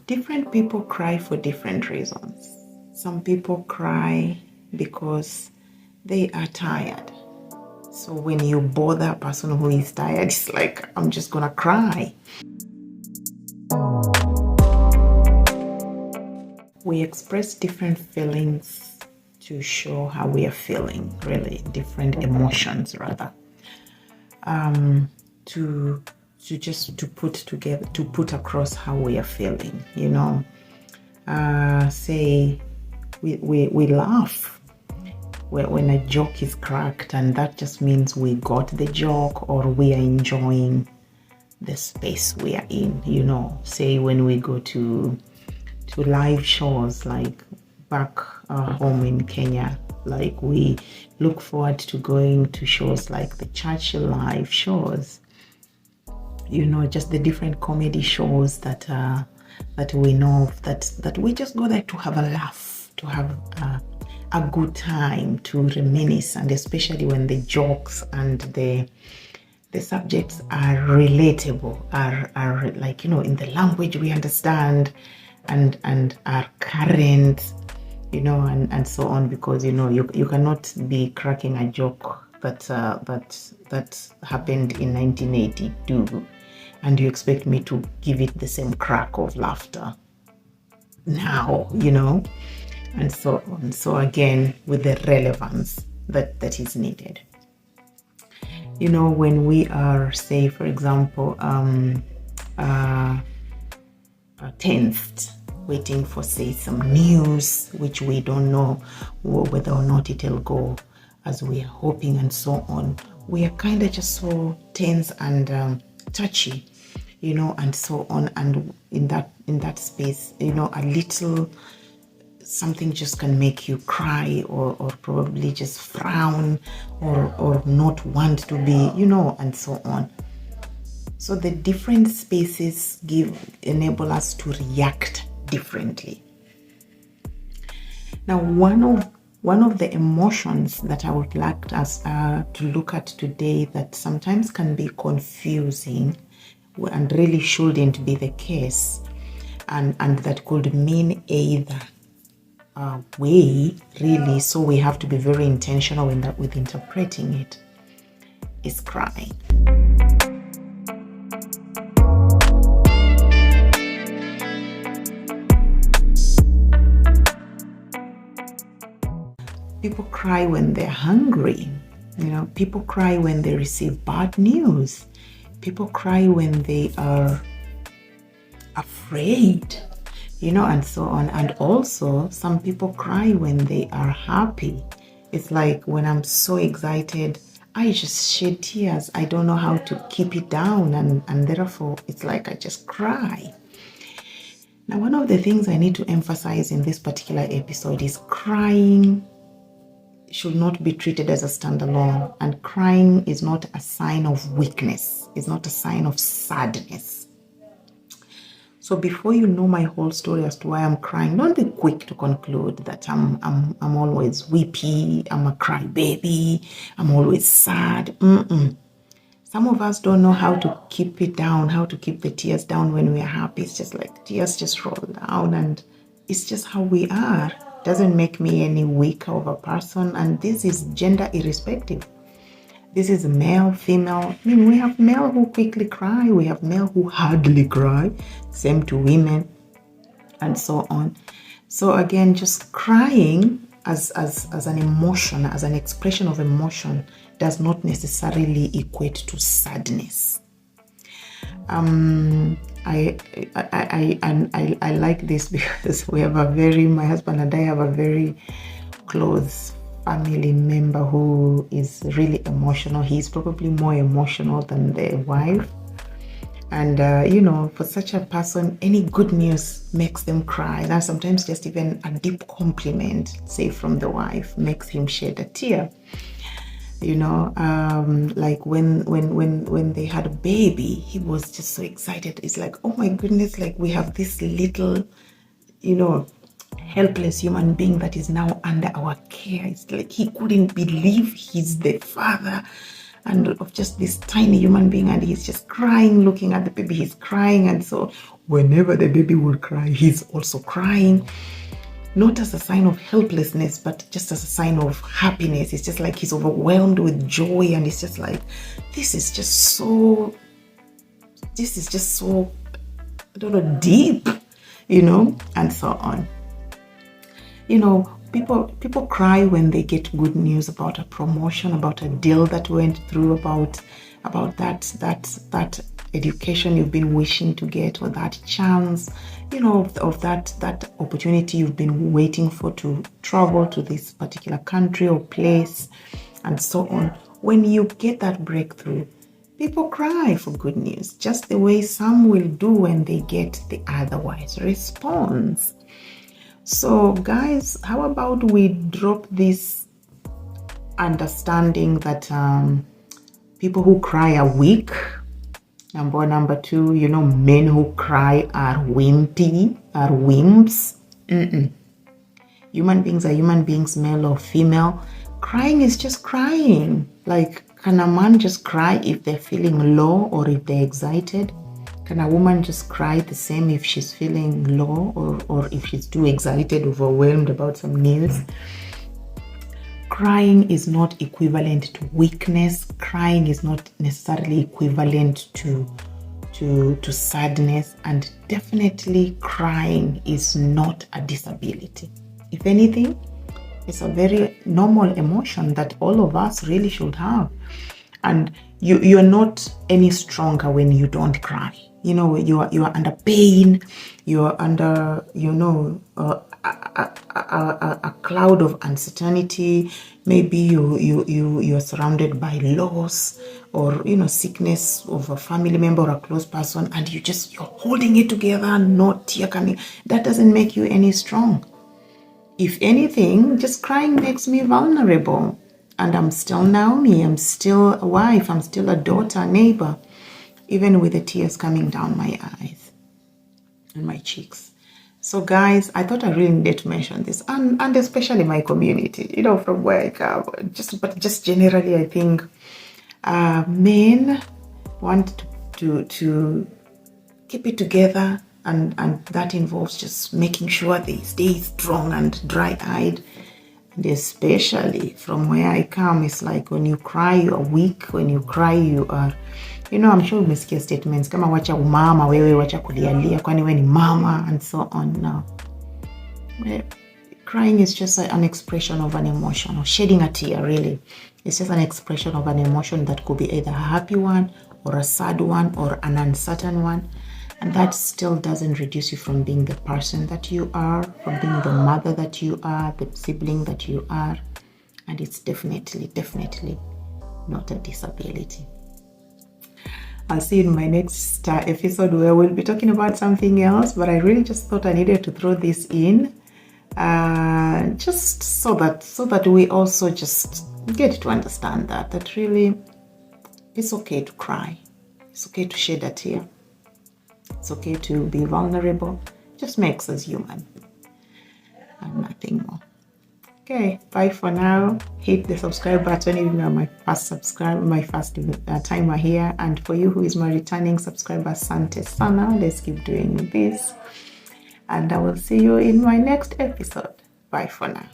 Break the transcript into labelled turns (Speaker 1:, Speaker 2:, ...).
Speaker 1: Different people cry for different reasons. Some people cry because they are tired. So when you bother a person who is tired, it's like, I'm just gonna cry. We express different feelings to show how we are feeling, really, different emotions rather. To put across how we are feeling, say we laugh when a joke is cracked, and that just means we got the joke or we are enjoying the space we are in, say when we go to live shows, like back home in Kenya, like we look forward to going to shows like the Churchill live shows, just the different comedy shows that we know of, that we just go there to have a laugh, to have a good time, to reminisce, and especially when the jokes and the subjects are relatable, are like, in the language we understand and are current, and so on, because you cannot be cracking a joke that happened in 1982 and you expect me to give it the same crack of laughter now, and so on. So again, with the relevance that is needed. When we are, say, for example, tensed, waiting for, say, some news which we don't know whether or not it'll go as we are hoping, and so on. We are kind of just so tense and touchy, and so on. And in that space, a little something just can make you cry, or probably just frown, or not want to be, and so on. So the different spaces enable us to react differently. Now, one of the emotions that I would like us to look at today, that sometimes can be confusing and really shouldn't be the case, and that could mean either way, really, so we have to be very intentional with interpreting it, is crying. People cry when they're hungry. People cry when they receive bad news. People cry when they are afraid, and so on. And also, some people cry when they are happy. It's like, when I'm so excited, I just shed tears. I don't know how to keep it down, and therefore, it's like I just cry. Now, one of the things I need to emphasize in this particular episode is crying should not be treated as a standalone, and crying is not a sign of weakness. It's not a sign of sadness. So before you know my whole story as to why I'm crying, don't be quick to conclude that I'm always weepy, I'm a crybaby, I'm always sad. Some of us don't know how to keep it down, how to keep the tears down when we are happy. It's just like tears just roll down, and it's just how we are. Doesn't make me any weaker of a person, and this is gender irrespective. This is male, female. We have male who quickly cry, we have male who hardly cry, same to women, and so on. So again, just crying as an emotion, as an expression of emotion, does not necessarily equate to sadness. I like this because my husband and I have a very close family member who is really emotional. He's probably more emotional than the wife. And, for such a person, any good news makes them cry. And sometimes just even a deep compliment, say from the wife, makes him shed a tear. Like when they had a baby, he was just so excited. It's like, oh my goodness, like we have this little, helpless human being that is now under our care. It's like he couldn't believe he's the father and of just this tiny human being, and he's just crying, looking at the baby, he's crying. And so whenever the baby will cry, he's also crying. Not as a sign of helplessness, but just as a sign of happiness. It's just like he's overwhelmed with joy, and it's just like, this is just so, I don't know, deep, and so on. People cry when they get good news about a promotion, about a deal that went through, about that education you've been wishing to get, or that chance, of that opportunity you've been waiting for to travel to this particular country or place, and so on. When you get that breakthrough, people cry for good news, just the way some will do when they get the otherwise response. So guys, how about we drop this understanding that people who cry are weak? Number one. Number two, men who cry are wimpy, are wimps. Human beings are human beings, male or female. Crying is just crying. Like, can a man just cry if they're feeling low or if they're excited? Can a woman just cry the same if she's feeling low or if she's too excited, overwhelmed about some news? Crying is not equivalent to weakness. Crying is not necessarily equivalent to sadness, and definitely crying is not a disability. If anything, it's a very normal emotion that all of us really should have. And you're not any stronger when you don't cry. You are under pain. You are under, a cloud of uncertainty. Maybe you are surrounded by loss or sickness of a family member or a close person, and you're holding it together, not tear coming. That doesn't make you any strong. If anything, just crying makes me vulnerable. And I'm still Naomi. I'm still a wife. I'm still a daughter, a neighbor, even with the tears coming down my eyes and my cheeks. So guys, I thought I really needed to mention this, and especially my community, from where I come. But just generally, I think men want to keep it together, and that involves just making sure they stay strong and dry-eyed. And especially from where I come, it's like when you cry, you are weak. When you cry, you are, I'm sure umesikia statements kama wacha umama wewe, wacha kulialia kwani wewe ni mama, and so on. Now, crying is just an expression of an emotion, or shedding a tear, really. It's just an expression of an emotion that could be either a happy one or a sad one or an uncertain one. And that still doesn't reduce you from being the person that you are, from being the mother that you are, the sibling that you are. And it's definitely not a disability. I'll see you in my next episode where we'll be talking about something else, but I really just thought I needed to throw this in just so that we also just get to understand that really it's okay to cry. It's okay to shed a tear. It's okay to be vulnerable. It just makes us human and nothing more. Okay, bye for now. Hit the subscribe button if you are my first subscriber, my first timer here. And for you who is my returning subscriber, Sante Sana. Let's keep doing this. And I will see you in my next episode. Bye for now.